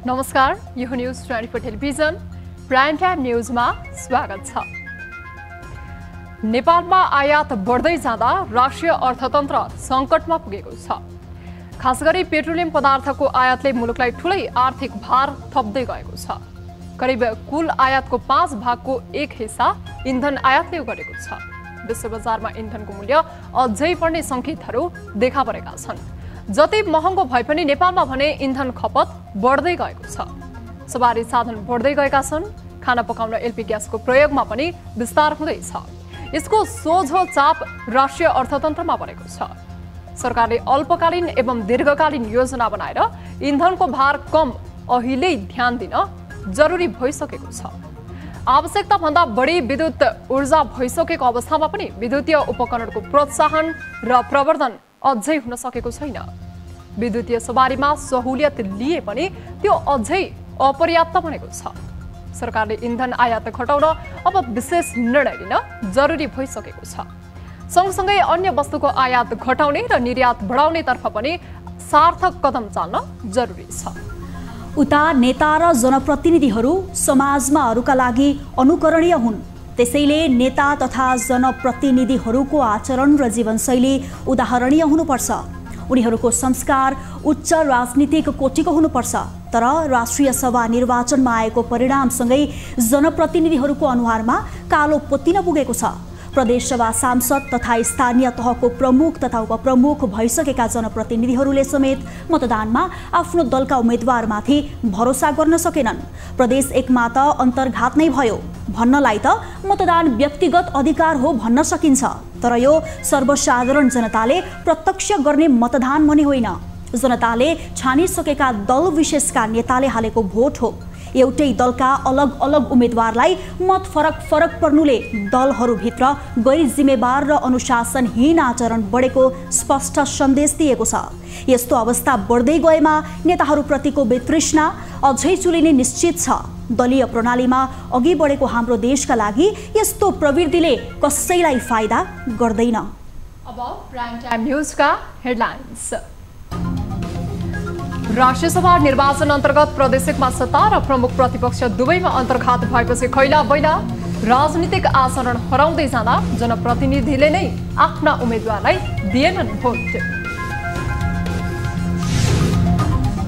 नमस्कार, यो news 24 television prime time न्यूजमा स्वागत छ। नेपालमा आयात बढ्दै जाँदा राष्ट्रिय अर्थतन्त्र सङ्कटमा पुगेको छ। खासगरी पेट्रोलियम पदार्थको आयातले मुलुकलाई ठूलै आर्थिक भार थप्दै गएको छ। करिब कुल आयातको 5 भागको 1 हिस्सा इन्धन आयातले गरेको छ। विश्व बजारमा इन्धनको मूल्य अझै बढ्ने सङ्केतहरू देखा परेका छन्। जति महँगो भए पनि नेपालमा भने इन्धन खपत बढ्दै गएको छ। सवारी साधन बढ्दै गएका छन्। खाना पकाउन एलपी ग्यासको प्रयोगमा पनि विस्तार हुँदैछ। यसको सोझो चाप राष्ट्रिय अर्थतन्त्रमा परेको छ। सरकारले अल्पकालीन एवं दीर्घकालीन योजना बनाएर इन्धनको भार कम अहिले ध्यान दिन जरुरी भइसकेको छ। आवश्यकता भन्दा बढी विद्युत ऊर्जा भइसकेको अवस्थामा पनि विद्युतीय उपकरणको प्रोत्साहन र प्रवर्धन अझै हुन सकेको छैन। विद्युतीय सवारीमा सहुलियत लिए पनि त्यो अझै अपर्याप्त बनेको छ। सरकारले इन्धन आयात घटाउन अब विशेष निर्णय लिन जरुरी भइसकेको छ। सँगसँगै अन्य वस्तुको आयात घटाउने र निर्यात बढाउने तर्फ पनि सार्थक कदम चाल्न जरुरी छ। उता नेता र जनप्रतिनिधिहरू समाजमा अरूका लागि अनुकरणीय हुन्। त्यसैले नेता तथा जनप्रतिनिधिहरूको आचरण र जीवनशैली उदाहरणीय हुनुपर्छ। उनीहरूको संस्कार उच्च राजनीतिक कोटिको हुनुपर्छ। तर राष्ट्रिय सभा निर्वाचनमा आएको परिणामसँगै जनप्रतिनिधिहरूको अनुहारमा कालो पोतिन पुगेको छ। प्रदेशसभा सांसद तथा स्थानीय तहको प्रमुख तथा उपप्रमुख भइसकेका जनप्रतिनिधिहरूले समेत मतदानमा आफ्नो दलका उम्मेद्वारमाथि भरोसा गर्न सकेनन्। प्रदेश एकमा त अन्तर्घात नै भयो। भन्नलाई त मतदान व्यक्तिगत अधिकार हो भन्न सकिन्छ, तर यो सर्वसाधारण जनताले प्रत्यक्ष गर्ने मतदान भने होइन। जनताले छानिसकेका दल विशेषका नेताले हालेको भोट हो। एउटै दलका अलग अलग उम्मेद्वारलाई मत फरक पर्नुले दलहरूभित्र गैर जिम्मेवार र अनुशासनहीन आचरण बढेको स्पष्ट सन्देश दिएको छ। यस्तो अवस्था बढ्दै गएमा नेताहरूप्रतिको वितृष्णा अझै चुलिने निश्चित छ। दलीय प्रणालीमा अघि बढेको हाम्रो देशका लागि यस्तो प्रवृत्तिले कसैलाई फाइदा गर्दैन। अब प्राइम टाइम न्यूजका हेडलाइन्स। राष्ट्रिय सभा निर्वाचन अन्तर्गत प्रदेश एकमा सत्ता र प्रमुख प्रतिपक्ष दुवैमा अन्तर्घात भएपछि खैला बैला राजनीतिक आचरण हराउँदै जाँदा जनप्रतिनिधिले नै आफ्ना उम्मेद्वारलाई दिएनन् भोट।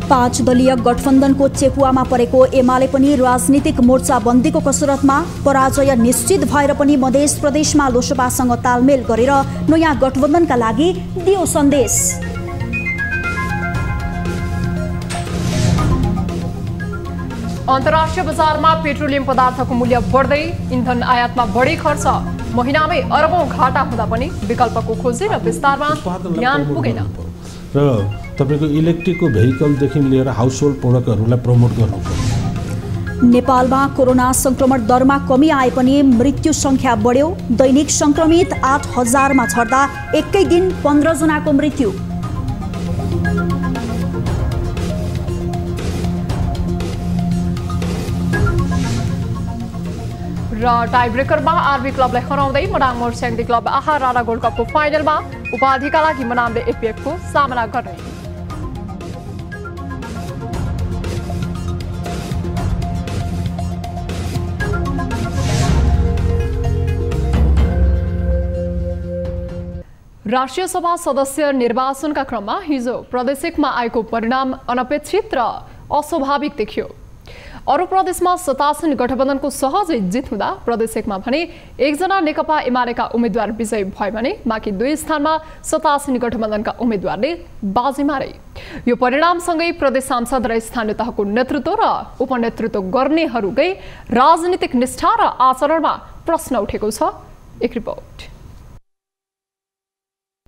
5 दलीय गठबन्धनको चेपुवामा परेको एमाले पनि राजनीतिक मोर्चाबन्दीको कसरतमा। पराजय निश्चित भएर पनि मधेस प्रदेशमा लोसपासँग तालमेल गरेर नयाँ गठबन्धनका लागि दियो सन्देश। अन्तर्राष्ट्रिय बजारमा पेट्रोलियम पदार्थको मूल्य बढ्दै, इन्धन आयातमा बढी खर्च, महिनामै अरबौं घाटा हुँदा पनि विकल्पको खोजी र विस्तारमा ध्यान पुगेन। र तपाईको इलेक्ट्रिकको भेहिकलदेखि लिएर हाउसहोल्ड प्रोडक्टहरूलाई प्रमोट गर्नुपर्छ। नेपालमा कोरोना संक्रमण दरमा कमी आए पनि मृत्यु संख्या बढ्यो। दैनिक संक्रमित 8000 मा झर्दा एकै दिन 15 जनाको मृत्यु। र टाइब्रेकरमा आरबी क्लबलाई हराउँदै मनाङ मोर्स्याङ्दी क्लब आहा राणा गोल्ड कपको फाइनलमा उपाधिका लागि मनाङले एपीएफको सामना गर्ने। राष्ट्रिय सभा सदस्य निर्वाचनका क्रममा हिजो प्रदेश एकमा आएको परिणाम अनपेक्षित र अस्वाभाविक देखियो। अरू प्रदेशमा सत्तासीन गठबन्धनको सहजै जित हुँदा प्रदेश एकमा भने एकजना नेकपा एमालेका उम्मेद्वार विजयी भए भने बाँकी 2 स्थानमा सत्तासीन गठबन्धनका उम्मेद्वारले बाजी मारे। यो परिणामसँगै प्रदेश सांसद र स्थानीय तहको नेतृत्व र उपनेतृत्व गर्नेहरूकै राजनीतिक निष्ठा र आचरणमा प्रश्न उठेको छ। एक रिपोर्ट।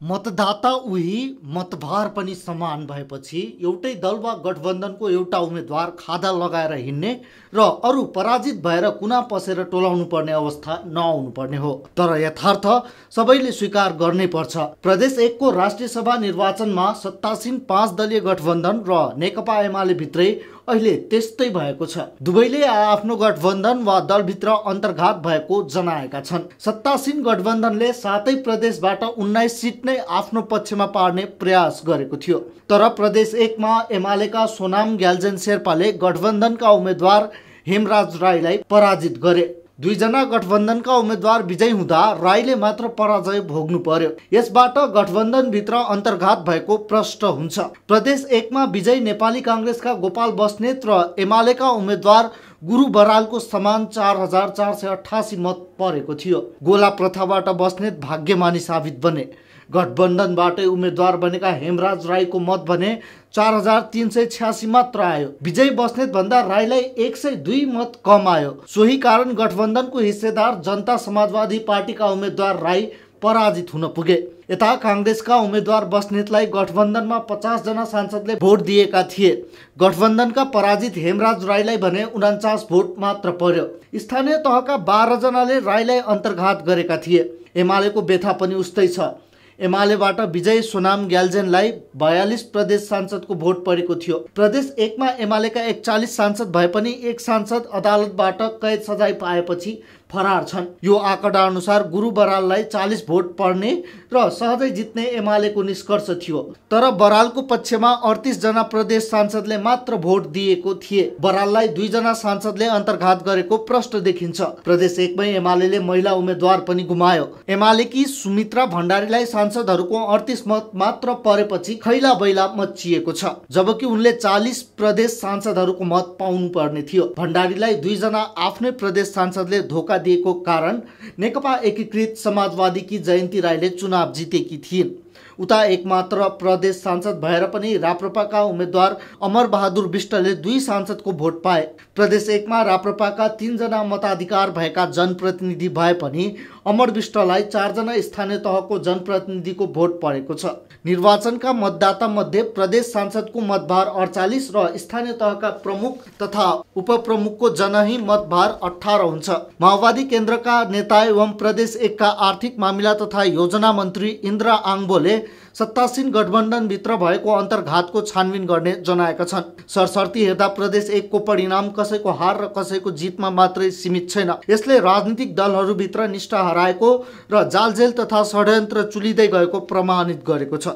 मतदाता उही मतभार पनि समान भएपछि एउटै दल वा गठबन्धनको एउटा उम्मेद्वार खादा लगाएर हिँड्ने र अरू पराजित भएर कुना पसेर टोलाउनु पर्ने अवस्था नआउनु पर्ने हो। तर यथार्थ सबैले स्वीकार गर्नै पर्छ। प्रदेश 1 को राष्ट्रिय सभा निर्वाचनमा सत्तासीन 5 दलीय गठबन्धन र नेकपा एमाले भित्रै अहिले त्यस्तै भएको छ। दुवैले आफ्नो गठबन्धन वा दलभित्र अन्तर्घात भएको जनाएका छन्। सत्तासीन गठबन्धनले 7 प्रदेशबाट 19 सिट नै आफ्नो पक्षमा पार्ने प्रयास गरेको थियो। तर प्रदेश 1 मा एमालेका सोनाम ग्याल्जेन शेर्पाले गठबन्धनका उम्मेद्वार हेमराज राईलाई पराजित गरे। 2 जना गठबन्धनका उम्मेद्वार विजयी हुँदा राईले मात्र पराजय भोग्नु पर्यो। यसबाट गठबन्धनभित्र अन्तर्घात भएको प्रष्ट हुन्छ। प्रदेश 1 मा विजयी नेपाली कांग्रेसका गोपाल बस्नेत र एमालेका उम्मेद्वार गुरु बरालको समान 4488 मत परेको थियो। गोला प्रथाबाट बस्नेत भाग्यमानी साबित बने। गठबन्धनबाटै उम्मेद्वार बनेका हेमराज राईको मत भने 4386 मात्र आयो। विजय बस्नेत भन्दा राईलाई 102 मत कम आयो। सोही कारण गठबन्धनको हिस्सेदार जनता समाजवादी पार्टीका उम्मेद्वार राई पराजित हुन पुगे। यता कांग्रेसका उम्मेद्वार बस्नेतलाई गठबन्धनमा 50 जना सांसदले भोट दिएका थिए। गठबन्धनका पराजित हेमराज राईलाई भने 49 भोट मात्र पर्यो। स्थानीय तहका 12 जनाले राईलाई अन्तर्घात गरेका थिए। एमालेको व्यथा पनि उस्तै छ। एमालेबाट विजय सोनाम ग्याल्जेनलाई 42 प्रदेश सांसदको भोट परेको थियो। प्रदेश 1 मा एमालेका 41 सांसद भए पनि एक सांसद अदालतबाट कैद सजाय पाएपछि फरार छन्। यो आँकडा अनुसार गुरु बराललाई 40 भोट पर्ने र सहजै जित्ने एमालेको निष्कर्ष थियो। तर बरालको पक्षमा 38 जना प्रदेश सांसदले मात्र भोट दिएको थिए। बराललाई 2 जना सांसदले अन्तर्घात गरेको प्रष्ट देखिन्छ। प्रदेश 1 मै एमालेले महिला उम्मेद्वार पनि गुमायो। एमालेकी सुमित्रा भण्डारीलाई सांसदहरूको 38 मत मात्र परेपछि खैला बैला मचिएको छ। जबकि उनले 40 प्रदेश सांसदहरूको मत पाउनु पर्ने थियो। भण्डारीलाई 2 जना आफ्नै प्रदेश सांसदले धोका दिएको कारण नेकपा एकीकृत समाजवादीकी जयन्ती राईले चुनाव जितेकी थिइन्। उता एकमात्र प्रदेश सांसद भएर पनि राप्रपाका उम्मेद्वार अमर बहादुर विष्टले 2 सांसदको भोट पाए। प्रदेश 1 मा राप्रपाका 3 जना मताधिकार भएका जनप्रतिनिधि भए पनि अमर विष्टलाई 4 जना स्थानीय तहको जनप्रतिनिधिको भोट परेको छ। निर्वाचनका मतदाता मध्ये प्रदेश सांसदको मतभार 48 र स्थानीय तहका प्रमुख तथा उपप्रमुखको जनही मतभार 18 हुन्छ। माओवादी केन्द्रका नेता एवं प्रदेश 1 का आर्थिक मामिला तथा योजना मन्त्री इन्द्र आङबोले सत्तासीन गठबन्धनभित्र भएको अन्तर्घातको छानबिन गर्ने जनाएका छन्। सरसर्ती हेर्दा प्रदेश 1 को परिणाम कसैको हार र कसैको जितमा मात्रै सीमित छैन। यसले राजनीतिक दलहरूभित्र निष्ठा हराएको र जालझेल तथा षड्यन्त्र चुलिँदै गएको प्रमाणित गरेको छ।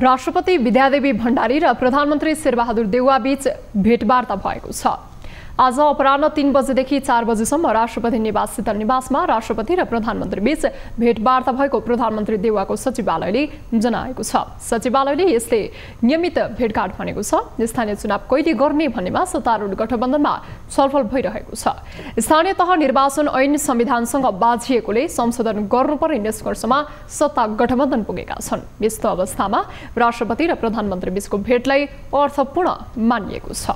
राष्ट्रपति विद्यादेवी भण्डारी र प्रधानमन्त्री शेरबहादुर देउवा बीच भेटवार्ता भएको छ। आज अपराह्न 3 बजेदेखि 4 बजेसम्म राष्ट्रपति निवास शीतल निवासमा राष्ट्रपति र प्रधानमन्त्री बीच भेटवार्ता भएको प्रधानमन्त्री देउवाको सचिवालयले जनाएको छ। सचिवालयले यसले नियमित भेटघाट भनेको छ। स्थानीय चुनाव कहिले गर्ने भन्नेमा सत्तारूढ गठबन्धनमा छलफल भइरहेको छ। स्थानीय तह निर्वाचन ऐन संविधानसँग बाझिएकोले संशोधन गर्नुपर्ने निष्कर्षमा सत्ता गठबन्धन पुगेका छन्। यस्तो अवस्थामा राष्ट्रपति र प्रधानमन्त्री बीचको भेटलाई अर्थपूर्ण मानिएको छ।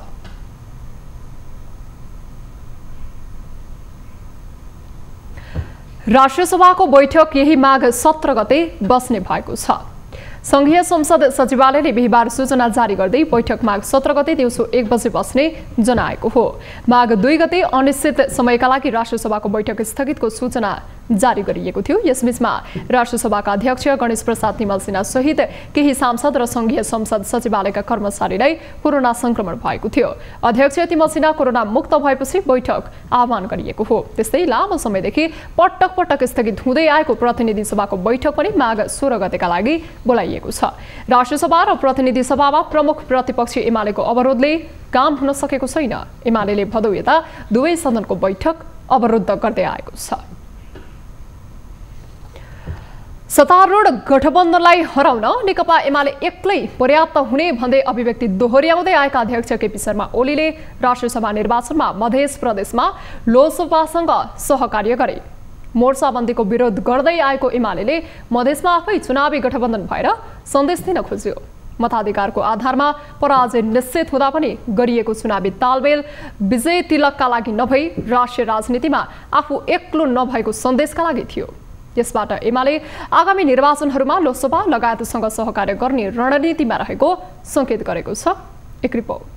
राष्ट्रिय सभाको बैठक यही माघ 17 गते बस्ने भएको छ। संघीय संसद सचिवालयले बिहिबार सूचना जारी गर्दै बैठक माघ 17 गते दिउँसो 1 बजे बस्ने जनाएको हो। माघ 2 गते अनिश्चित समयका लागि राष्ट्रिय सभाको बैठक स्थगितको सूचना जारी गरिएको थियो। यसबीचमा राष्ट्रिय सभाका अध्यक्ष गणेश प्रसाद तिमल सिन्हा सहित केही सांसद र संघीय संसद सचिवालयका कर्मचारीलाई कोरोना संक्रमण भएको थियो। अध्यक्ष तिमल सिन्हा कोरोना मुक्त भएपछि बैठक आह्वान गरिएको हो। त्यस्तै लामो समयदेखि पटक पटक स्थगित हुँदै आएको प्रतिनिधि सभाको बैठक पनि माघ 16 गतेका लागि बोलाइएको छ। राष्ट्रिय सभा र प्रतिनिधि सभामा प्रमुख प्रतिपक्षी एमालेको अवरोधले काम हुन सकेको छैन। एमालेले भदौ यता दुवै सदनको बैठक अवरुद्ध गर्दै आएको छ। सत्तारूढ गठबन्धनलाई हराउन नेकपा एमाले एक्लै पर्याप्त हुने भन्दै अभिव्यक्ति दोहोर्याउँदै आएका अध्यक्ष केपी शर्मा ओलीले राष्ट्रिय सभा निर्वाचनमा मध्य प्रदेशमा लोकसभासँग सहकार्य गरे। मोर्चाबन्दीको विरोध गर्दै आएको एमाले मधेसमा आफै चुनावी गठबन्धन भएर सन्देश दिन खोज्यो। मताधिकारको आधारमा पराजय निश्चित हुँदा पनि गरिएको चुनावी तालमेल विजय तिलकका लागि नभई राष्ट्रिय राजनीतिमा आफू एक्लो नभएको सन्देशका लागि थियो। यसबाट एमाले आगामी निर्वाचनहरूमा लोकसभा लगायतसँग सहकार्य गर्ने रणनीतिमा रहेको संकेत गरेको छ। एक रिपोर्ट।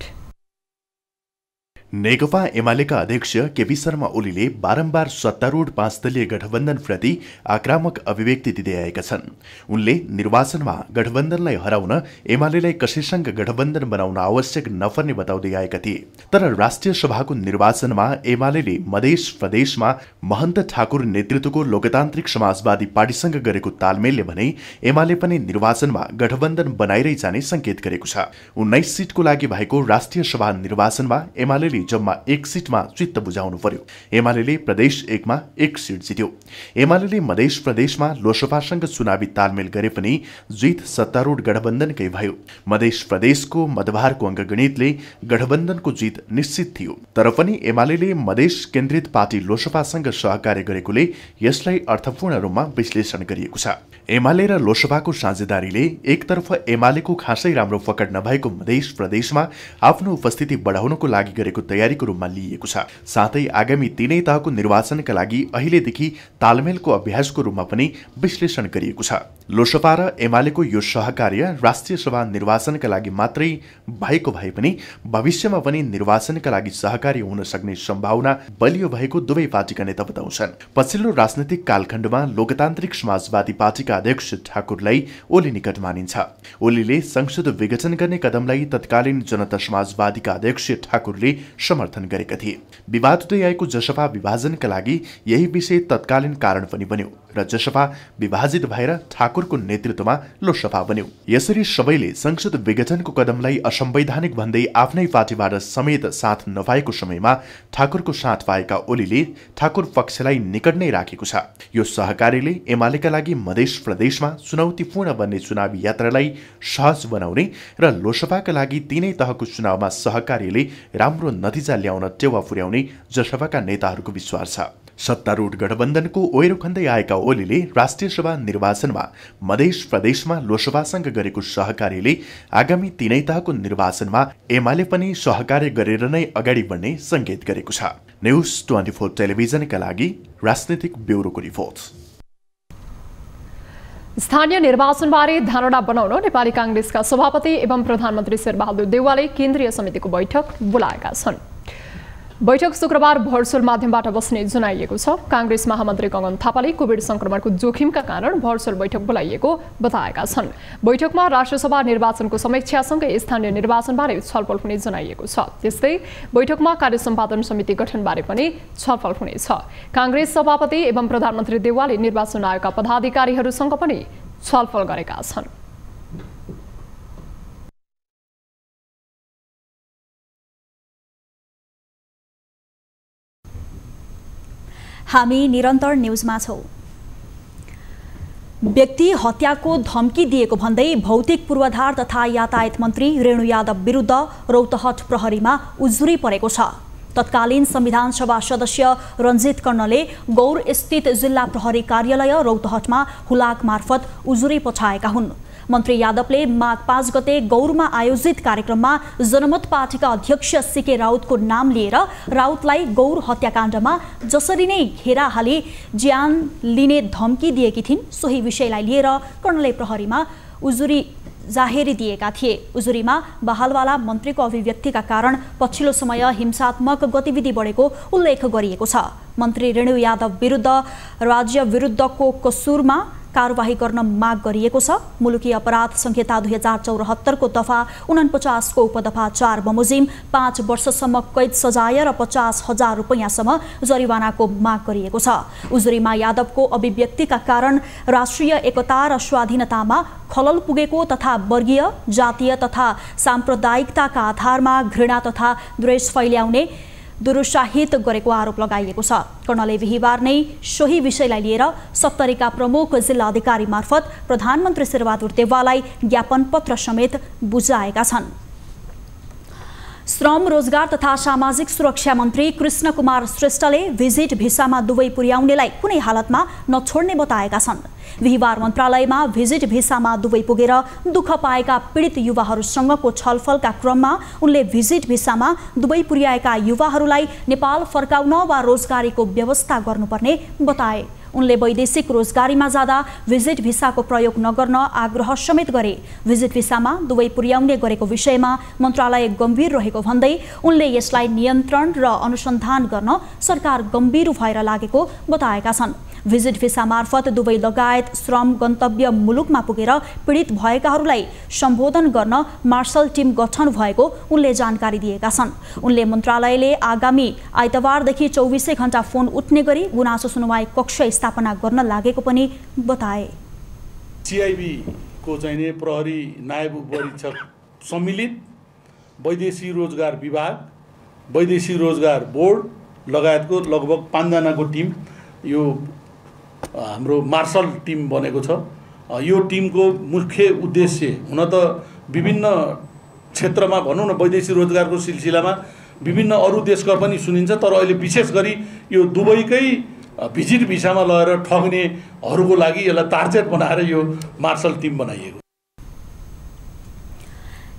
नेकपा एमालेका अध्यक्ष केपी शर्मा ओलीले बारम्बार सत्तारूढ 5 दलीय गठबन्धनप्रति आक्रामक अभिव्यक्ति दिँदै आएका छन्। उनले निर्वाचनमा गठबन्धनलाई हराउन एमालेलाई कसैसँग गठबन्धन बनाउन आवश्यक नपर्ने बताउँदै आएका थिए। तर राष्ट्रिय सभाको निर्वाचनमा एमालेले मधेस प्रदेशमा महन्त ठाकुर नेतृत्वको लोकतान्त्रिक समाजवादी पार्टीसँग गरेको तालमेलले भने एमाले पनि निर्वाचनमा गठबन्धन बनाइरै जाने संकेत गरेको छ। 19 सिटको लागि भएको राष्ट्रिय सभा निर्वाचनमा एमाले जम्मा 1 सिटमा चित्त बुझाउनु पर्यो। एमाले प्रदेश 1 मा 1 सिट जित्यो। एमाले मधेस प्रदेशमा लोसपासँग चुनावी तालमेल गरे पनि जित सत्तारूढ गठबन्धनकै भयो। मधेस प्रदेशको मतभारको अङ्कगणितले गठबन्धनको जित निश्चित थियो। तर पनि एमाले मधेस केन्द्रित पार्टी लोसपासँग सहकार्य गरेकोले यसलाई अर्थपूर्ण रूपमा विश्लेषण गरिएको छ। एमाले र लोसपाको साझेदारीले एकतर्फ एमालेको खासै राम्रो पकड नभएको मधेस प्रदेशमा आफ्नो उपस्थिति बढाउनको लागि गरेको तयारीको रूपमा लिइएको छ। साथै आगामी 3 तहको निर्वाचनका लागि अहिलेदेखि तालमेलको अभ्यासको रूपमा पनि विश्लेषण गरिएको छ। लोसपा र एमालेको यो सहकार्य राष्ट्रिय सभा निर्वाचनका लागि मात्रै भएको भए पनि भविष्यमा पनि निर्वाचनका लागि सहकार्य हुन सक्ने सम्भावना बलियो भएको दुवै पार्टीका नेता बताउँछन्। पछिल्लो राजनैतिक कालखण्डमा लोकतान्त्रिक समाजवादी पार्टीका अध्यक्ष ठाकुरलाई ओली निकट मानिन्छ। ओलीले संसद विघटन गर्ने कदमलाई तत्कालीन जनता समाजवादीका अध्यक्ष ठाकुरले समर्थन गरेका थिए। विवाद हुँदै आएको जसपा विभाजनका लागि यही विषय तत्कालीन कारण पनि बन्यो र जसपा विभाजित भएर ठाकुरको नेतृत्वमा लोसपा बन्यो। यसरी सबैले संसद विघटनको कदमलाई असंवैधानिक भन्दै आफ्नै पार्टीबाट समेत साथ नपाएको समयमा ठाकुरको साथ पाएका ओलीले ठाकुर पक्षलाई निकट नै राखेको छ। यो सहकार्यले एमालेका लागि मधेस प्रदेशमा चुनौतीपूर्ण बन्ने चुनावी यात्रालाई सहज बनाउने र लोसपाका लागि 3 तहको चुनावमा सहकार्यले राम्रो नतिजा ल्याउन टेवा पुर्याउने जसपाका नेताहरूको विश्वास छ। सत्तारूढ गठबन्धनको ओहिरो खन्दै आएका ओलीले राष्ट्रिय सभा निर्वाचनमा मधेस प्रदेशमा लोसपासँग गरेको सहकार्यले आगामी 3 तहको निर्वाचनमा एमाले पनि सहकार्य गरेर नै अगाडि बढ्ने संकेत गरेको छ। न्यूज 24 टेलिभिजनका लागि राजनीतिक ब्युरोको रिपोर्ट। स्थानीय निर्वाचनबारे धारणा बनाउन नेपाली कांग्रेसका सभापति एवं प्रधानमन्त्री शेरबहादुर देउवाले केन्द्रीय समितिको बैठक बोलाएका छन्। बैठक शुक्रबार भर्चुअल माध्यमबाट बस्ने जनाइएको छ। कांग्रेस महामन्त्री गगन थापाले कोभिड संक्रमणको जोखिमका कारण भर्चुअल बैठक बोलाइएको बताएका छन्। बैठकमा राष्ट्रसभा निर्वाचनको समीक्षासँगै स्थानीय निर्वाचनबारे छलफल हुने जनाइएको छ। त्यस्तै बैठकमा कार्य सम्पादन समिति गठनबारे पनि छलफल हुनेछ। कांग्रेस सभापति एवं प्रधानमन्त्री देउवाले निर्वाचन आयोगका पदाधिकारीहरूसँग पनि छलफल गरेका छन्। हामी निरन्तर न्यूजमा छौं। व्यक्ति हत्याको धम्की दिएको भन्दै भौतिक पूर्वाधार तथा यातायात मन्त्री रेणु यादव विरुद्ध रौतहट प्रहरीमा उजुरी परेको छ। तत्कालीन संविधान सभा सदस्य रञ्जित कर्णले गौर स्थित जिल्ला प्रहरी कार्यालय रौतहटमा हुलाक मार्फत उजुरी पठाएका हुन्। मन्त्री यादवले माघ 5 गते गौरमा आयोजित कार्यक्रममा जनमत पार्टीका अध्यक्ष सीके राउतको नाम लिएर राउतलाई गौर हत्याकाण्डमा जसरी नै घेरा हाली ज्यान लिने धम्की दिएकी थिइन्, सोही विषयलाई लिएर कर्णले प्रहरीमा उजुरी जाहेरी दिएका थिए। उजुरीमा बहालवाला मन्त्रीको अभिव्यक्तिका कारण पछिल्लो समय हिंसात्मक गतिविधि बढेको उल्लेख गरिएको छ। मन्त्री रेणु यादव विरुद्ध राज्य विरुद्धको कसुरमा कारवाही गर्न माग गरिएको छ। मुलुकी अपराध संहिता 2074 को दफा 49 को उपदफा 4 बमोजिम 5 वर्षसम्म कैद सजाय र 50,000 रुपैयाँसम्म जरिवानाको माग गरिएको छ। उजुरीमा यादवको अभिव्यक्तिका कारण राष्ट्रिय एकता र स्वाधीनतामा खलल पुगेको तथा वर्गीय, जातीय तथा साम्प्रदायिकताका आधारमा घृणा तथा द्वेष फैल्याउने दुरुत्साहित गरेको आरोप लगाइएको छ। कर्णले बिहिबार नै सोही विषयलाई लिएर सप्तरीका प्रमुख जिल्ला अधिकारी मार्फत प्रधानमन्त्री शेरबहादुर देउवालाई ज्ञापन पत्र समेत बुझाएका छन्। श्रम, रोजगार तथा सामाजिक सुरक्षा मन्त्री कृष्ण कुमार श्रेष्ठले भिजिट भिसामा दुवै पुर्याउनेलाई कुनै हालतमा नछोड्ने बताएका छन्। बिहिबार मन्त्रालयमा भिजिट भिसामा दुवै पुगेर दुःख पाएका पीडित युवाहरूसँगको छलफलका क्रममा उनले भिजिट भिसामा दुवै पुर्याएका युवाहरूलाई नेपाल फर्काउन वा रोजगारीको व्यवस्था गर्नुपर्ने बताए। उनले वैदेशिक रोजगारीमा जाँदा भिजिट भिसाको प्रयोग नगर्न आग्रह समेत गरे। भिजिट भिसामा दुवै पुर्याउने गरेको विषयमा मन्त्रालय गम्भीर रहेको भन्दै उनले यसलाई नियन्त्रण र अनुसन्धान गर्न सरकार गम्भीर भएर लागेको बताएका छन्। भिजिट भिसा मार्फत दुवै लगायत श्रम गन्तव्य मुलुकमा पुगेर पीडित भएकाहरूलाई सम्बोधन गर्न मार्शल टिम गठन भएको उनले जानकारी दिएका छन्। उनले मन्त्रालयले आगामी आइतबारदेखि 24 घण्टा फोन उठ्ने गरी गुनासो सुनवाई कक्ष स्थापना गर्न लागेको पनि बताए। सिआइबी को चाहिने प्रहरी नायब उपरीक्षक सम्मिलित वैदेशिक रोजगार विभाग, वैदेशिक रोजगार बोर्ड लगायतको लगभग 5 जनाको टिम यो हाम्रो मार्शल टिम बनेको छ। यो टिमको मुख्य उद्देश्य हुन त विभिन्न क्षेत्रमा भनौँ न वैदेशिक रोजगारको सिलसिलामा विभिन्न अरू देशका पनि सुनिन्छ, तर अहिले विशेष गरी यो दुबईकै भिजिट भिसामा लगेर ठग्नेहरूको लागि यसलाई टार्गेट बनाएर यो मार्शल टिम बनाइएको।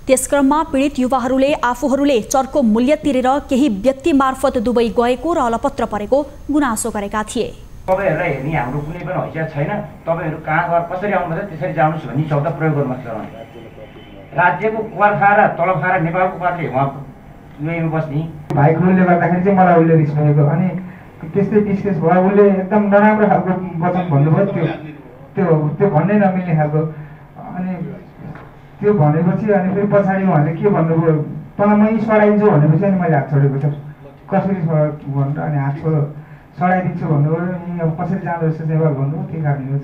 त्यसक्रममा पीडित युवाहरूले आफूहरूले चर्को मूल्य तिरेर केही व्यक्ति मार्फत दुबई गएको र अलपत्र परेको गुनासो गरेका थिए। तपाईहरुलाई हेर्ने हाम्रो कुनै पनि हैसियत छैन, तपाईहरु कहाँ गएर कसरी आउनुहुन्छ त्यसरी जानुस् भन्ने शब्द प्रयोग गर्नुहोस्। राज्यको कर खाएर तलब खाएर नेपालको पार्टी उहाँ युएमा बस्ने भाइको मूल्य गर्दाखेरि चाहिँ मलाई उसले रिस भएको अनि त्यस्तै डिस्कस भयो। उसले एकदम नराम्रो खालको वचन भन्नुभयो, त्यो भन्नै नमिल्ने खालको। अनि त्यो भनेपछि अनि फेरि पछाडि उहाँले के भन्नुभयो, तँलाई मै सडाइदिन्छु भनेपछि अनि मैले हात छोडेको छु। कसरी भनेर अनि हात सडाइदिन्छु भन्नुभयो। अब कसरी जाँदो रहेछ नेपाल भन्नुभयो, त्यही कारणले हो।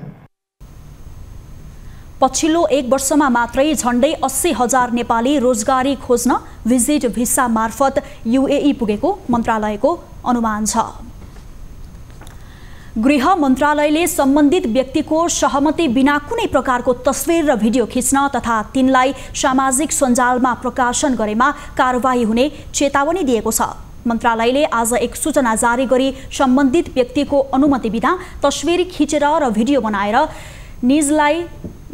पछिल्लो 1 वर्षमा मात्रै झण्डै 80,000 नेपाली रोजगारी खोज्न भिजिट भिसा मार्फत युएई पुगेको मन्त्रालयको अनुमान छ। गृह मन्त्रालयले सम्बन्धित व्यक्तिको सहमति बिना कुनै प्रकारको तस्बिर र भिडियो खिच्न तथा तिनलाई सामाजिक सञ्जालमा प्रकाशन गरेमा कारबाही हुने चेतावनी दिएको छ। मन्त्रालयले आज एक सूचना जारी गरी सम्बन्धित व्यक्तिको अनुमति बिना तस्बिर खिचेर र भिडियो बनाएर निजीलाई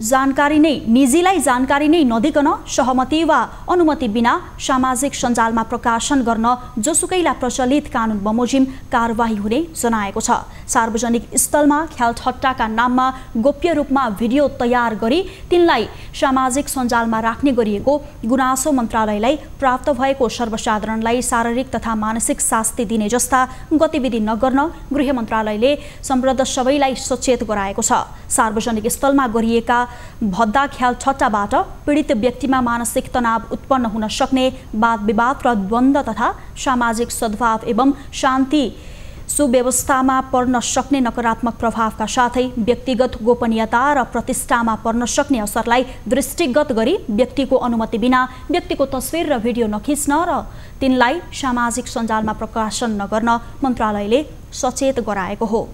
जानकारी नै नदिकन सहमति वा अनुमति बिना सामाजिक सञ्जालमा प्रकाशन गर्न जोसुकैलाई प्रचलित कानुन बमोजिम कारबाही हुने जनाएको छ। सार्वजनिक स्थलमा ख्यालठट्टाका नाममा गोप्य रूपमा भिडियो तयार गरी तिनलाई सामाजिक सञ्जालमा राख्ने गरिएको गुनासो मन्त्रालयलाई प्राप्त भएको सर्वसाधारणलाई शारीरिक तथा मानसिक शास्ति दिने जस्ता गतिविधि नगर्न गृह मन्त्रालयले सम्बद्ध सबैलाई सचेत गराएको छ। सार्वजनिक स्थलमा गरिएका भद्दा ख्यालठट्टाबाट पीडित व्यक्तिमा मानसिक तनाव उत्पन्न हुन सक्ने वाद विवाद र द्वन्द्व तथा सामाजिक सद्भाव एवं शान्ति सुव्यवस्थामा पर्न सक्ने नकारात्मक प्रभावका साथै व्यक्तिगत गोपनीयता र प्रतिष्ठामा पर्न सक्ने असरलाई दृष्टिगत गरी व्यक्तिको अनुमति बिना व्यक्तिको तस्बिर र भिडियो नखिच्न र तिनलाई सामाजिक सञ्जालमा प्रकाशन नगर्न मन्त्रालयले सचेत गराएको हो।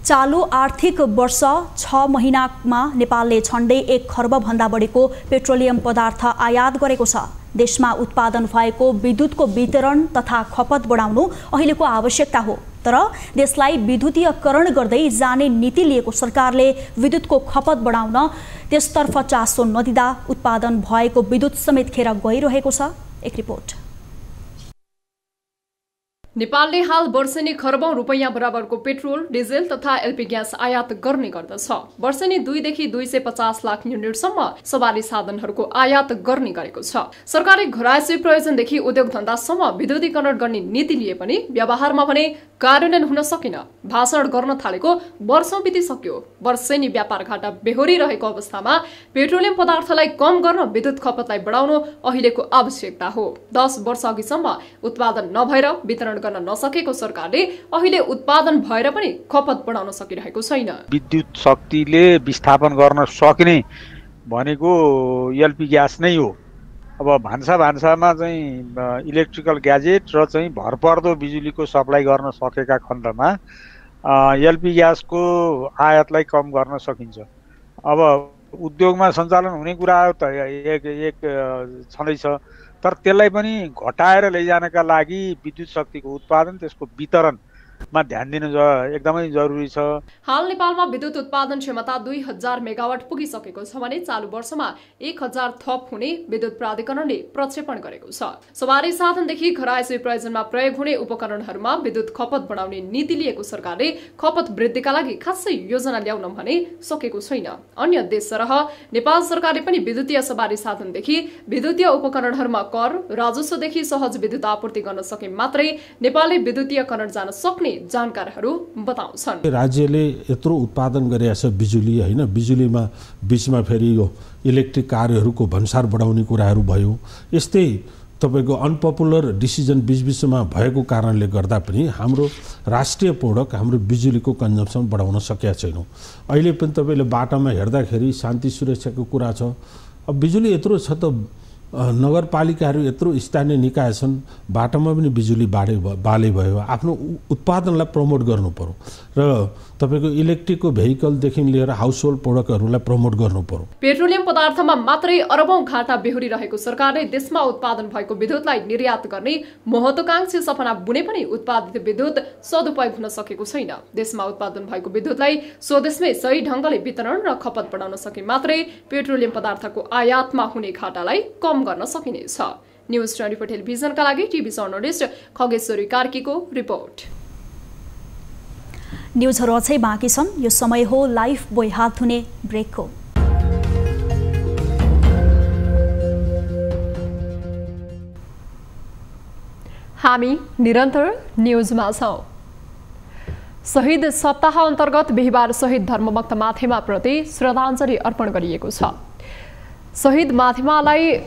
चालू आर्थिक वर्ष 6 महिनामा नेपालले झण्डै 1 खर्ब भन्दा बढीको पेट्रोलियम पदार्थ आयात गरेको छ। देशमा उत्पादन भएको विद्युतको वितरण तथा खपत बढाउनु अहिलेको आवश्यकता हो, तर देशलाई विद्युतीयकरण गर्दै जाने नीति लिएको सरकारले विद्युतको खपत बढाउन त्यसतर्फ चासो नदिँदा उत्पादन भएको विद्युत समेत खेर गइरहेको छ। एक रिपोर्ट। नेपालले हाल वर्षेनी खर्बौं रुपैयाँ बराबरको पेट्रोल, डिजेल तथा एलपी ग्यास आयात गर्ने गर्दछ। वर्षेनी 2 देखि 250 लाख युनिटसम्म सवारी साधनहरूको आयात गर्ने गरेको छ। सरकारले घरायसी प्रयोजनदेखि उद्योग धन्दासम्म विद्युतीकरण गर्ने नीति लिए पनि व्यवहारमा भने कार्यान्वयन हुन सकेन। भाषण गर्न थालेको वर्षौं बितिसक्यो। वर्षेनी व्यापार घाटा बेहोरिरहेको अवस्थामा पेट्रोलियम पदार्थलाई कम गर्न विद्युत खपतलाई बढाउनु अहिलेको आवश्यकता हो। 10 वर्ष अघिसम्म उत्पादन नभएर वितरण गर्न नसकेको सरकारले अहिले उत्पादन भएर पनि खपत बढाउन सकिरहेको छैन। विद्युत शक्तिले विस्थापन गर्न सक्ने भनेको एलपी ग्यास नै हो। अब भान्सामा चाहिँ इलेक्ट्रिकल ग्याजेट र चाहिँ भरपर्दो बिजुलीको सप्लाई गर्न सकेका खण्डमा एलपी ग्यासको आयातलाई कम गर्न सकिन्छ। अब उद्योगमा सञ्चालन हुने कुरा त एक छँदैछ, तर त्यसलाई पनि घटाएर लैजानका लागि विद्युत शक्तिको उत्पादन, त्यसको वितरण मा ध्यान दिनु एकदमै जरुरी छ। हाल नेपालमा विद्युत उत्पादन क्षमता 2000 मेगावाट पुगिसकेको छ भने चालु वर्षमा 1000 थप हुने विद्युत प्राधिकरणले प्रक्षेपण गरेको छ। सवारी साधनदेखि घरायसी प्रयोजनमा प्रयोग हुने उपकरणहरूमा विद्युत खपत बढाउने नीति लिएको सरकारले खपत वृद्धिका लागि खासै योजना ल्याउन भने सकेको छैन। अन्य देश सरह नेपाल सरकारले पनि विद्युतीय सवारी साधनदेखि विद्युतीय उपकरणहरूमा कर, राजस्वदेखि सहज विद्युत आपूर्ति गर्न सके मात्रै नेपालले विद्युतीयकरण जान सक्ने जानकारहरू बताउँछन्। राज्यले यत्रो उत्पादन गरेको छ बिजुली हैन, बिजुलीमा बीचमा फेरि यो इलेक्ट्रिक कारहरूको भन्सार बढाउने कुराहरू भयो। यस्तै तपाईको अनपपुलर डिसिजन बीचबीचमा भएको कारणले गर्दा पनि हाम्रो राष्ट्रिय पूरक हाम्रो बिजुलीको कन्जम्सन बढाउन सकेका छैनौँ। अहिले पनि तपाईले बाटामा हेर्दाखेरि शान्ति सुरक्षाको कुरा छ। अब बिजुली यत्रो छ त नगरपालिकाहरू यत्रो स्थानीय निकाय छन्, बाटामा पनि बिजुली बाले भयो। आफ्नो उत्पादनलाई प्रमोट गर्नु पर्यो र तपाईको इलेक्ट्रिकको भेहिकलदेखि लिएर हाउस होल्ड प्रोडक्टहरूलाई प्रमोट गर्नु पर्यो। पेट्रोलियम पदार्थमा मात्रै अरबौं घाटा बेहोरिरहेको सरकारले देशमा उत्पादन भएको विद्युतलाई निर्यात गर्ने महत्त्वाकांक्षी सपना बुने पनि उत्पादित विद्युत सदुपयोग हुन सकेको छैन। देशमा उत्पादन भएको विद्युतलाई स्वदेशमै सही ढङ्गले वितरण र खपत बढाउन सके मात्रै पेट्रोलियम पदार्थको आयातमा हुने घाटालाई कम गर्न सकिनेछ। न्युज 24 टेलिभिजनका लागि टिभी जर्नलिस्ट खगेश्वरी कार्कीको रिपोर्ट। न्युजहरू अझै बाँकी छन्। यो समय हो लाइफ बोय हात धुने ब्रेकको। हामी निरन्तर न्युजमा छौँ। शहीद सप्ताह अन्तर्गत बिहिबार शहीद धर्मभक्त माथेमा प्रति श्रद्धाञ्जली अर्पण गरिएको छ। शहीद माथेमालाई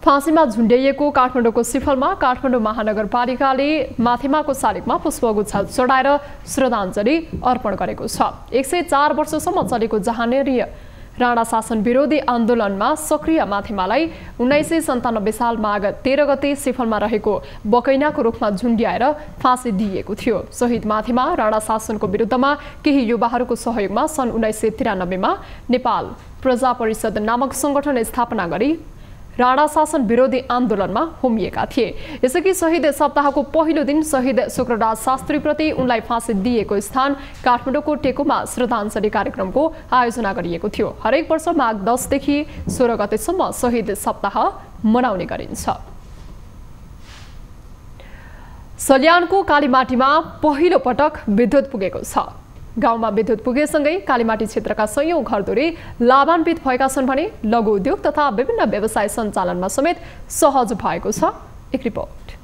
फाँसीमा झुन्ड्याइएको काठमाडौँको सिफलमा काठमाडौँ महानगरपालिकाले माथेमाको शालिगमा पुष्पगुच्छा चढाएर श्रद्धाञ्जली अर्पण गरेको छ। 104 वर्षसम्म चलेको जहानेरीय राणा शासन विरोधी आन्दोलनमा सक्रिय माथेमालाई 1997 साल माघ 13 गते सिफलमा रहेको बकैनाको रुखमा झुन्ड्याएर फाँसी दिइएको थियो। शहीद माथेमा राणा शासनको विरुद्धमा केही युवाहरूको सहयोगमा सन् 1993 मा नेपाल प्रजा परिषद नामक संगठन स्थापना गरी राणा शासन विरोधी आन्दोलनमा होमिएका थिए। यसअघि शहीद सप्ताहको पहिलो दिन शहीद शुक्रराज शास्त्रीप्रति उनलाई फाँसी दिएको स्थान काठमाडौँको टेकोमा श्रद्धाञ्जली कार्यक्रमको आयोजना गरिएको थियो। हरेक वर्ष माघ 10 देखि 16 गतेसम्म शहीद सप्ताह मनाउने गरिन्छ। सल्यानको कालीमाटीमा पहिलो पटक विद्युत पुगेको छ। गाउँमा विद्युत पुगेसँगै कालीमाटी क्षेत्रका सयौं घरधुरी लाभान्वित भएका छन् भने लघु उद्योग तथा विभिन्न व्यवसाय सञ्चालनमा समेत सहज भएको छ। एक रिपोर्ट।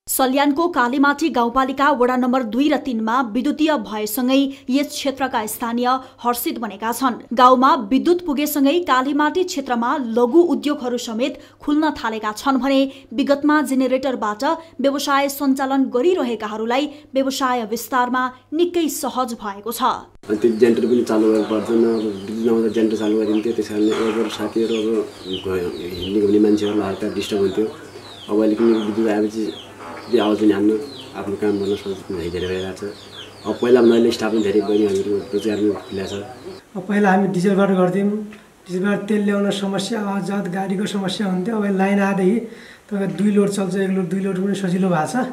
सल्यानको कालीमाटी गाउँपालिका वडा नम्बर 2 र 3 मा विद्युतीय भएसँगै यस क्षेत्रका स्थानीय हर्षित बनेका छन्। गाउँमा विद्युत पुगेसँगै कालीमाटी क्षेत्रमा लघु उद्योगहरू समेत खुल्न थालेका छन् भने विगतमा जेनेरेटरबाट व्यवसाय सञ्चालन गरिरहेकाहरूलाई व्यवसाय विस्तारमा निकै सहज भएको छ। त्यो जेनेरेटर पनि चालु गर्नु पर्दैन, विद्युत नहुँदा जेनेरेटर चालु गरिन्थ्यो। त्यसैले अरू साथीहरू हिँड्ने घुम्ने मान्छेहरूलाई हल्का डिस्टर्ब हुन्थ्यो। अब अहिले पनि विद्युत आएपछि त्यो आवाज पनि हान्न आफ्नो काम गर्न सजिलो धेरै भइरहेको छ। अब पहिला मैले स्टाफ पनि धेरै बहिनीहरू रोजगार पनि खुलेको छ। पहिला हामी डिजलबाट गर्थ्यौँ, डिजलबाट तेल ल्याउन समस्या, आवाजात गाडीको समस्या हुन्थ्यो। अब लाइन आएदेखि तपाईँ 2 लोड चल्छ, 1 लोड 2 लोड पनि सजिलो भएको छ।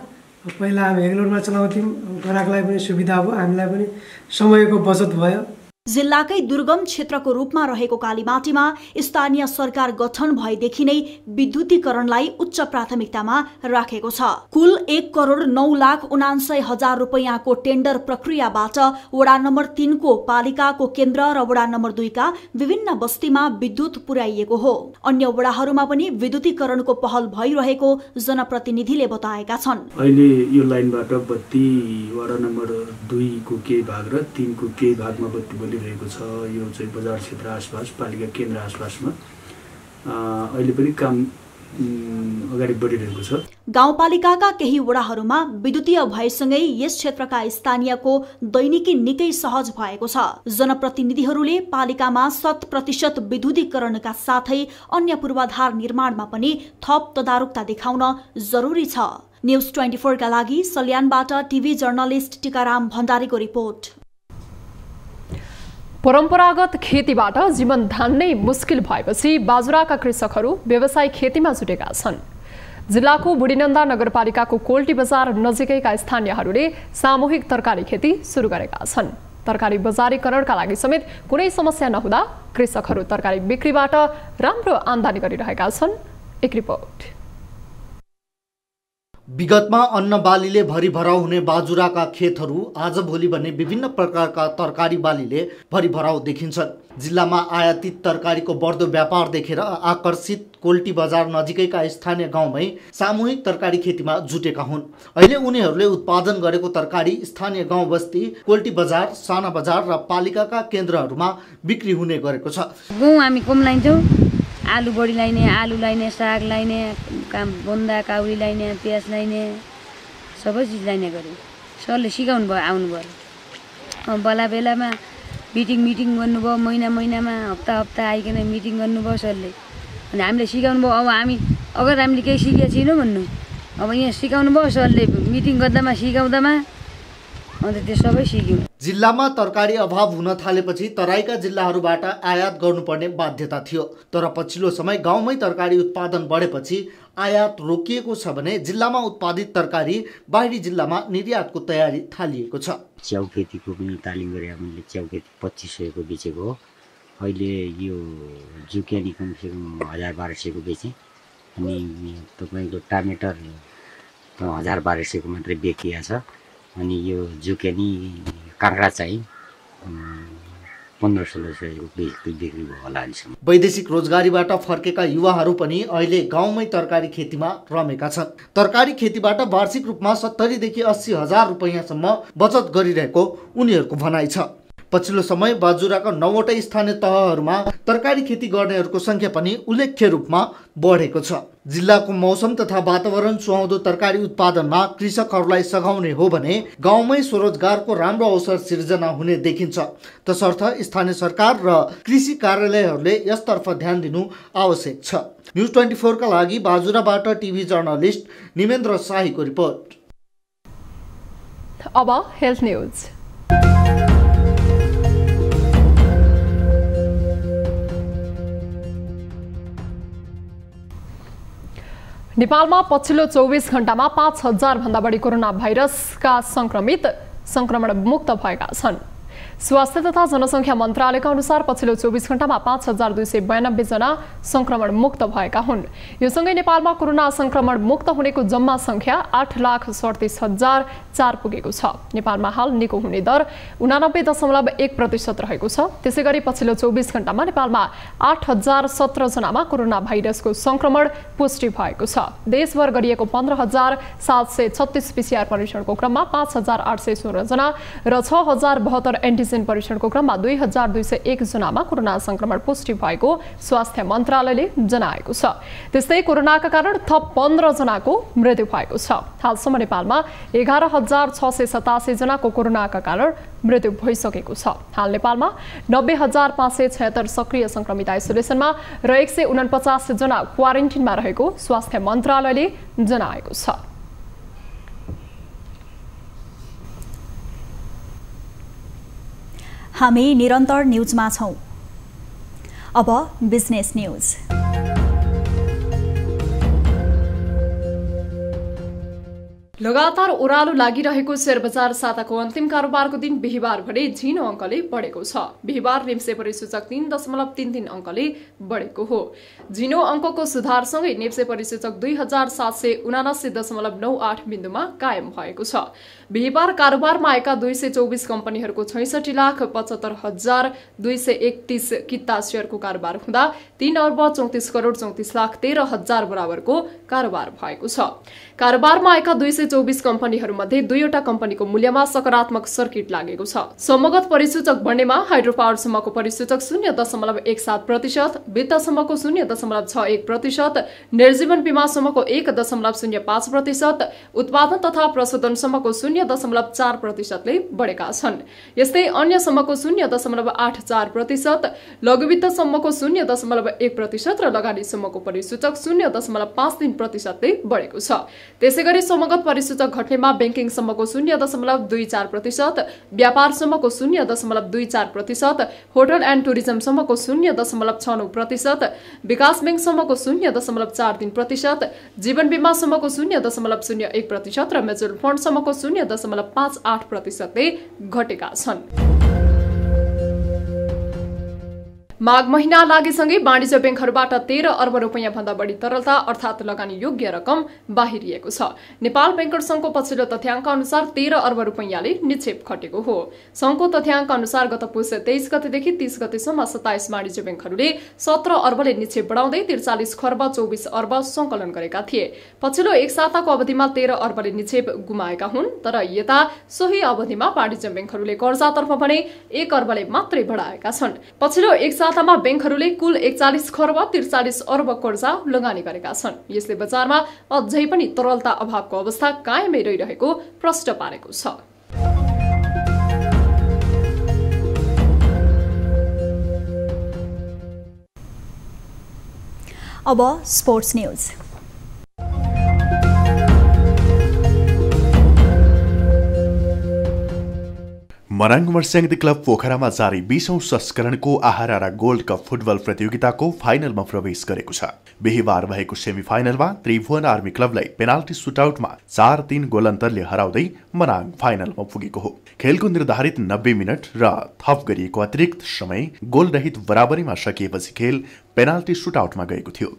पहिला हामी 1 लोडमा चलाउँथ्यौँ, ग्राहकलाई पनि सुविधा भयो, हामीलाई पनि समयको बचत भयो। जिल्लाकै दुर्गम क्षेत्रको रूपमा रहेको कालीमाटीमा स्थानीय सरकार गठन भएदेखि नै विद्युतीकरणलाई उच्च प्राथमिकतामा राखेको छ। कुल 1,09,79,000 रुपैयाँको टेन्डर प्रक्रियाबाट वडा नम्बर 3 को पालिकाको केन्द्र र वडा नम्बर 2 का विभिन्न बस्तीमा विद्युत पुर्याइएको हो। अन्य वडाहरूमा पनि विद्युतीकरणको पहल भइरहेको जनप्रतिनिधिले बताएका छन्। अहिले यो लाइनबाट बत्ती वडा नम्बर 2 को केही भाग र 3 को केही भागमा बत्ती रहेको छ। यो चाहिँ बजार क्षेत्र आसपास पालिका केन्द्र आसपासमा अहिले पनि काम अगाडि बढिरहेको छ। गाउँपालिकाका केही वडाहरूमा विद्युतीय भएसँगै यस क्षेत्रका स्थानीयको दैनिकी निकै सहज भएको छ। जनप्रतिनिधिहरूले पालिकामा 100% विद्युतीकरणका साथै अन्य पूर्वाधार निर्माणमा पनि थप तदारुकता देखाउन जरुरी छ। न्युज 24 का लागि सल्यानबाट टिभी जर्नलिस्ट टिकाराम भण्डारीको रिपोर्ट। परम्परागत खेतीबाट जीवन धान्नै मुस्किल भएपछि बाजुराका कृषकहरू व्यवसाय खेतीमा जुटेका छन्। जिल्लाको बुढीनन्दा नगरपालिकाको कोल्टी बजार नजिकैका स्थानीयहरूले सामूहिक तरकारी खेती सुरु गरेका छन्। तरकारी बजारीकरणका लागि समेत कुनै समस्या नहुँदा कृषकहरू तरकारी बिक्रीबाट राम्रो आम्दानी गरिरहेका छन्। एक रिपोर्ट। विगतमा अन्न बालीले भरिभराउ हुने बाजुराका खेतहरू आजभोलि भने विभिन्न प्रकारका तरकारी बालीले भरिभराउ देखिन्छन्। जिल्लामा आयातित तरकारीको बढ्दो व्यापार देखेर आकर्षित कोल्टी बजार नजिकैका स्थानीय गाउँमै सामूहिक तरकारी खेतीमा जुटेका हुन्। अहिले उनीहरूले उत्पादन गरेको तरकारी स्थानीय गाउँ बस्ती, कोल्टी बजार, साना बजार र पालिकाका केन्द्रहरूमा बिक्री हुने गरेको छ। गहुँ हामी कम लान्छौँ, आलु बढी लाइने, आलु लाइने, साग लाइने, बोन्दा काउरी लाइने, प्याज लाइने, सबै चिज लाइने गऱ्यो। सरले सिकाउनु भयो, आउनु भयो। बेला बेलामा मिटिङ गर्नुभयो, महिनामा हप्ता आइकन मिटिङ गर्नुभयो सरले। अनि हामीले सिकाउनु भयो। अब अगर हामीले केही सिकेको छैनौँ भन्नु, अब यहाँ सिकाउनु भयो सरले, मिटिङ गर्दामा सिकाउँदामा अन्त त्यो सबै सिक्यौँ। जिल्लामा तरकारी अभाव हुन थालेपछि तराईका जिल्लाहरूबाट आयात गर्नुपर्ने बाध्यता थियो। तर पछिल्लो समय गाउँमै तरकारी उत्पादन बढेपछि आयात रोकिएको छ भने जिल्लामा उत्पादित तरकारी बाहिरी जिल्लामा निर्यातको तयारी थालिएको छ। च्याउ खेतीको पनि तालिम गरेँ मैले। च्याउ खेती 2500 को बेचेको हो। अहिले यो जुकेनी कमसेकम 1000-1200 को बेचेँ। अनि तपाईँको टमाटर 1000-1200 को मात्रै बेचिया छ। अनि यो जुकेनी काँक्रा चाहिँ 1500-1600 को बिक्री भयो होला अहिलेसम्म। वैदेशिक रोजगारीबाट फर्केका युवाहरू पनि अहिले गाउँमै तरकारी खेतीमा रमेका छन्। तरकारी खेतीबाट वार्षिक रूपमा 70 देखि 80 हजार रुपैयाँसम्म बचत गरिरहेको उनीहरूको भनाइ छ। पछिल्लो समय बाजुराका 9वटै स्थानीय तहहरूमा तरकारी खेती गर्नेहरूको संख्या पनि उल्लेख्य रूपमा बढेको छ। जिल्लाको मौसम तथा वातावरण सुहाउँदो तरकारी उत्पादनमा कृषकहरूलाई सघाउने हो भने गाउँमै स्वरोजगारको राम्रो अवसर सिर्जना हुने देखिन्छ। तसर्थ स्थानीय सरकार र कृषि कार्यालयहरूले यसतर्फ ध्यान दिनु आवश्यक छ। न्युज 24 का लागि बाजुराबाट टिभी जर्नलिस्ट निमेन्द्र शाहीको रिपोर्ट। अब हेल्थ न्युज। नेपालमा पछिल्लो 24 घण्टामा 5000 भन्दा बढी कोरोना भाइरसका संक्रमण मुक्त भएका छन्। स्वास्थ्य तथा जनसङ्ख्या मन्त्रालयका अनुसार पछिल्लो 24 घण्टामा 5292 जना संक्रमण मुक्त भएका हुन्। यो सँगै नेपालमा कोरोना संक्रमण मुक्त हुनेको जम्मा संख्या 8,37,004 पुगेको छ। नेपालमा हाल निको हुने दर 89.1% रहेको छ। त्यसैगरी पछिल्लो 24 घण्टामा नेपालमा 8017 जनामा कोरोना भाइरसको संक्रमण पुष्टि भएको छ। देशभर गरिएको 15736 पीसीआर परीक्षणको क्रममा 5816 जना र 6072 एन्टिजेन परीक्षणको क्रममा 2201 जनामा कोरोना संक्रमण पुष्टि भएको स्वास्थ्य मन्त्रालयले जनाएको छ। त्यस्तै कोरोनाका कारण थप 15 जनाको मृत्यु भएको छ। हालसम्म नेपालमा 11687 जनाको कोरोनाका कारण मृत्यु भइसकेको छ। हाल नेपालमा 90576 सक्रिय संक्रमित आइसोलेसनमा र 149 जना क्वारेन्टिनमा रहेको स्वास्थ्य मन्त्रालयले जनाएको छ। हामी निरन्तर न्युजमा छौं। अब बिजनेस न्युज। लगातार ओह्रालो लागिरहेको शेयर बजार साताको अन्तिम कारोबारको दिन बिहिबार भने झिनो अङ्कले बढेको छ। बिहिबार नेप्से परिसूचक 3.33 अङ्कले बढेको हो। झिनो अङ्कको सुधारसँगै नेप्से परिसूचक 2779.98 बिन्दुमा कायम भएको छ। बिहिबार कारोबारमा आएका 224 कम्पनीहरूको 66,75,231 किता शेयरको कारोबार हुँदा 3,34,34,13,000 बराबरको कारोबार भएको छ। कारोबारमा आएका 224 कम्पनीहरूमध्ये 2वटा कम्पनीको मूल्यमा सकारात्मक सर्किट लागेको छ। समूहगत परिसूचक बढ्नेमा हाइड्रो पावर समूहको परिसूचक 0.17%, वित्त समूहको 0.61%, निर्जीवन बीमा समूहको 1.05%, उत्पादन तथा प्रशोधन समूहको 0.03%, 0.4%ले बढेका छन्। यस्तै अन्य सम्मको 0.84%, लघुवित्त सम्मको 0.1% र लगानी सम्मको परिसूचक 0.53%ले बढेको छ। त्यसैगरी समगत परिसूचक घट्नेमा ब्याङ्किङ सम्मको 0.24%, व्यापार सम्मको 0.24%, होटल एन्ड टुरिज्म सम्मको 0.69%, विकास ब्याङ्क सम्मको 0.43%, जीवन बीमा सम्मको 0.01% र म्युचुअल फन्ड सम्मको 0.58%ले घटेका छन्। माघ महिना लागेसँगै वाणिज्य ब्याङ्कहरूबाट 13 अर्ब रुपैयाँ भन्दा बढी तरलता अर्थात् लगानी योग्य रकम बाहिरिएको छ। नेपाल ब्याङ्कर संघको पछिल्लो तथ्याङ्क अनुसार 13 अर्ब रुपैयाँले निक्षेप घटेको हो। संघको तथ्याङ्क अनुसार गत पुस 23 गतेदेखि 30 गतेसम्म 27 वाणिज्य ब्याङ्कहरूले 17 अर्बले निक्षेप बढाउँदै 43 खर्ब 24 अर्ब संकलन गरेका थिए। पछिल्लो एक साताको अवधिमा 13 अर्बले निक्षेप गुमाएका हुन्, तर यता सोही अवधिमा वाणिज्य ब्याङ्कहरूले कर्जातर्फ भने 1 अर्बले मात्रै बढाएका छन्। पछिल्लो एक सातामा ब्याङ्कहरूले कुल 41 खर्ब 43 अर्ब कर्जा लगानी गरेका छन्। यसले बजारमा अझै पनि तरलता अभावको अवस्था कायमै रहिरहेको प्रश्न पारेको छ। अब sports news. Manang Marsyangdi club पोखरामा जारी 20औं संस्करणको आहारा गोल्ड कप फुटबल प्रतियोगिताको फाइनलमा प्रवेश गरेको छ। बिहिबार भएको सेमिफाइनलमा त्रिभुवन आर्मी क्लबलाई पेनाल्टी सुटआउटमा 4-3 गोल अन्तरले हराउँदै मनाङ फाइनलमा पुगेको हो। खेलको निर्धारित 90 मिनट र थप गरिएको अतिरिक्त समय गोलरहित बराबरीमा सकिएपछि खेल पेनाल्टी सुटआउटमा गएको थियो।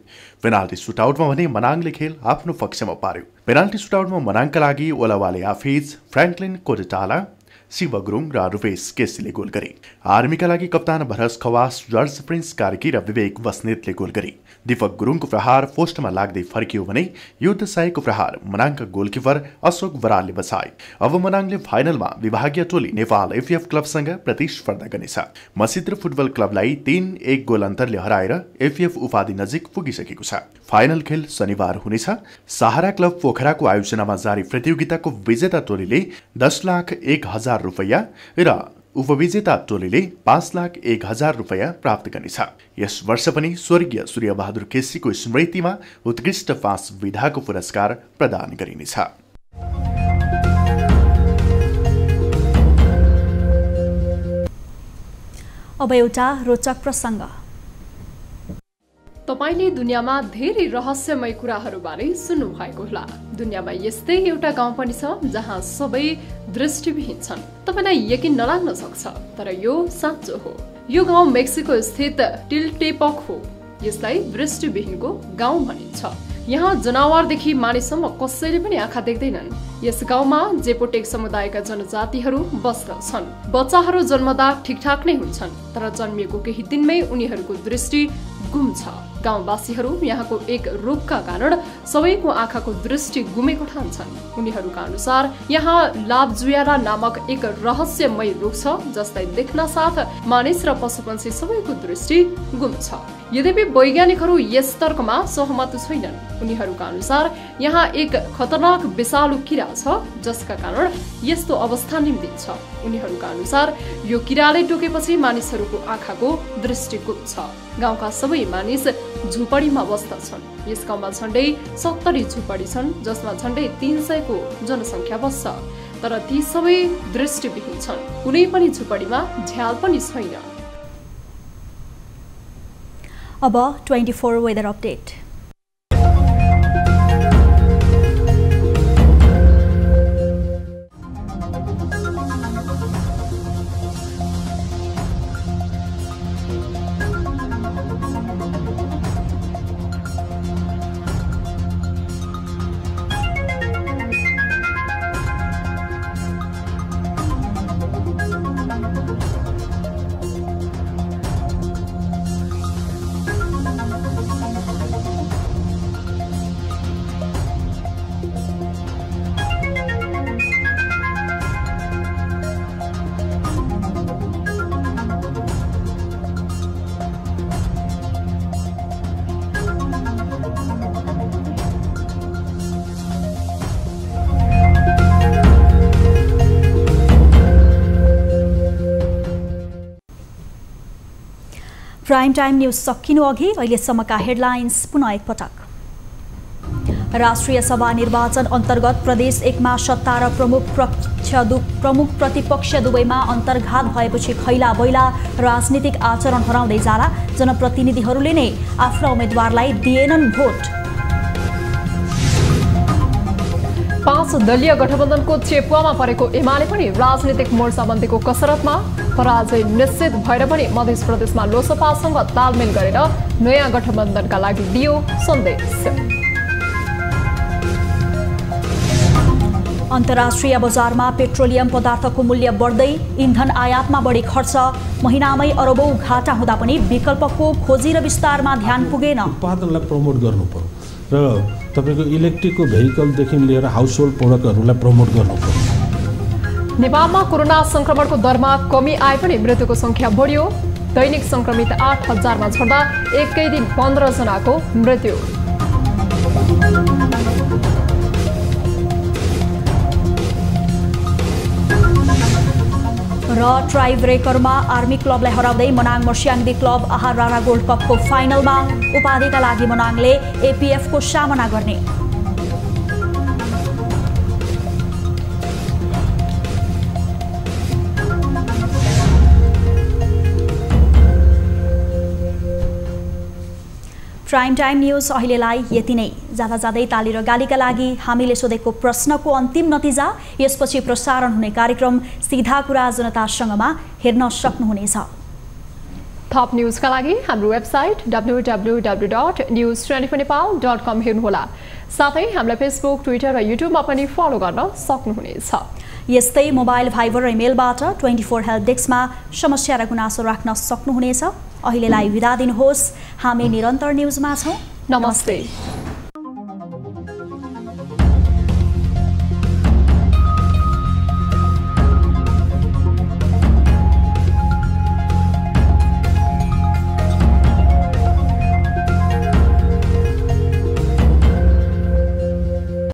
पेनाल्टी सुटआउटमा भने मनाङले खेल आफ्नो पक्षमा पार्यो। पेनाल्टी सुटआउटमा मनाङका लागि ओलावाले आफिज, फ्र्याङ्कलिन कोटेटाला, शिव गुरुङ र रुपेश केसीले गोल गरे। आर्मीका लागि कप्तान भरस खवास, जर्ज प्रिन्स कार्की र विवेक बस्नेतले गोल गरे। दीपक गुरुङको प्रहार पोस्टमा लाग्दै फर्कियो भने युद्ध साईको प्रहार मनाङका गोलकिपर अशोक बरालले बचाए। अब मनाङले फाइनलमा विभागीय टोली नेपाल एफएफ क्लबसँग प्रतिस्पर्धा गर्नेछ। मसिद्र फुटबल क्लबलाई 3-1 गोल अन्तरले हराएर एफएफ उपाधि नजिक पुगिसकेको छ। फाइनल खेल शनिबार हुनेछ। सहारा क्लब पोखराको आयोजनामा जारी प्रतियोगिताको विजेता टोलीले 10,01,000 रुपैयाँ र उपविजेता टोलीले 5,01,000 रुपैयाँ प्राप्त गर्नेछ। यस वर्ष पनि स्वर्गीय सूर्यबहादुर केसीको स्मृतिमा उत्कृष्ट पाँच विधाको पुरस्कार प्रदान गरिनेछ। अब एउटा रोचक प्रसङ्ग। तपाईले दुनियाँमा धेरै रहस्यमय कुराहरूबारे सुन्नु भएको होला। दुनियाँमा यस्तै एउटा गाउँ पनि छ जहाँ सबै दृष्टिविहीन छन्। तपाईलाई यकिन नलाग्न सक्छ, तर यो साँचो हो। यो गाउँ मेक्सिको स्थित टिल्टेपक हो। यसलाई दृष्टिविहीनको गाउँ भनिन्छ। यहाँ जनावरदेखि मानिससम्म कसैले पनि आँखा देख्दैनन्। यस गाउँमा जेपोटेक समुदायका जनजातिहरू बस्दछन्। बच्चाहरू जन्मदा ठिकठाक नै हुन्छन्, तर जन्मिएको केही दिनमै उनीहरूको दृष्टि गुम्छ। गाउँवासीहरू यहाँको एक रोगका कारण सबैको आँखाको दृष्टि गुमेको ठान्छन्। उनीहरूका अनुसार यहाँ लाभजुयारा नामक एक रहस्यमय रोग छ, जसलाई देख्न साथ मानिस र पशुपन्छी सबैको दृष्टि गुम्छ। यद्यपि वैज्ञानिकहरू यस तर्कमा सहमत छैनन्। उनीहरूका अनुसार यहाँ एक खतरनाक विषालु किरा छ, जसका कारण यस्तो अवस्था निम्तिन्छ। उनीहरूका अनुसार यो किराले टोकेपछि मानिसहरूको आँखाको दृष्टि गुम्छ। गाउँका सबै मानिस झुपडीमा बस्दछन्। यस गाउँमा झण्डै 70 झुपडी छन्, जसमा झण्डै 300 को जनसङ्ख्या बस्छ। तर ती सबै दृष्टिविहीन छन्। कुनै पनि झुपडीमा झ्याल पनि छैन। अब 24 weather update. Prime time news सकिनु अघि अहिलेसम्मका हेडलाइन्स पुनः एकपटक। राष्ट्रिय सभा निर्वाचन अन्तर्गत प्रदेश 1 मा सत्ता र प्रमुख प्रतिपक्ष दुवैमा अन्तर्घात भएपछि खैला बैला राजनीतिक आचरण हराउँदै जाला। जनप्रतिनिधिहरूले नै आफ्ना उम्मेदवारलाई दिएनन् भोट। 5 दलीय गठबन्धनको चेपुवामा परेको एमाले पनि राजनीतिक मोर्चाबन्दीको कसरतमा। पराजय निश्चित भएर पनि मध्य प्रदेशमा लोसपासँग तालमेल गरेर नयाँ गठबन्धनका लागि दियो सन्देश। अन्तर्राष्ट्रिय बजारमा पेट्रोलियम पदार्थको मूल्य बढ्दै, इन्धन आयातमा बढी खर्च, महिनामै अरबौं घाटा हुँदा पनि विकल्पको खोजी र विस्तारमा ध्यान पुगेन। उत्पादनलाई प्रमोट गर्नु पर्यो र तपाईको इलेक्ट्रिकको भेहिकलदेखि लिएर हाउस होल्ड प्रोडक्टहरूलाई प्रमोट गर्नु पर्यो। नेपालमा कोरोना संक्रमणको दरमा कमी आए पनि मृत्युको संख्या बढ्यो। दैनिक संक्रमित 8000 मा झर्दा एकै दिन 15 जनाको मृत्यु। र ट्राई ब्रेकरमा आर्मी क्लबलाई हराउँदै मनाङ मर्स्याङ्दी क्लब आहार राणा गोल्ड कपको फाइनलमा। उपाधिका लागि मनाङले एपीएफको सामना गर्ने। प्राइम टाइम न्युज अहिलेलाई यति नै। जाँदा जाँदै ताली र गालीका लागि हामीले सोधेको प्रश्नको अन्तिम नतिजा यसपछि प्रसारण हुने कार्यक्रम सीधा कुरा जनतासँगमा हेर्न सक्नुहुनेछ। थप न्युजका लागि हाम्रो वेबसाइट www.news24nepal.com हेर्नुहोला। साथै हामीलाई फेसबुक, ट्विटर र युट्युबमा पनि फलो गर्न सक्नुहुनेछ। यस्तै मोबाइल, भाइबर र इमेलबाट 24 हेल्प डेस्कमा समस्या र गुनासो राख्न सक्नुहुनेछ। अहिलेलाई बिदा दिनुहोस्। हामी निरन्तर न्युजमा छौँ। नमस्ते।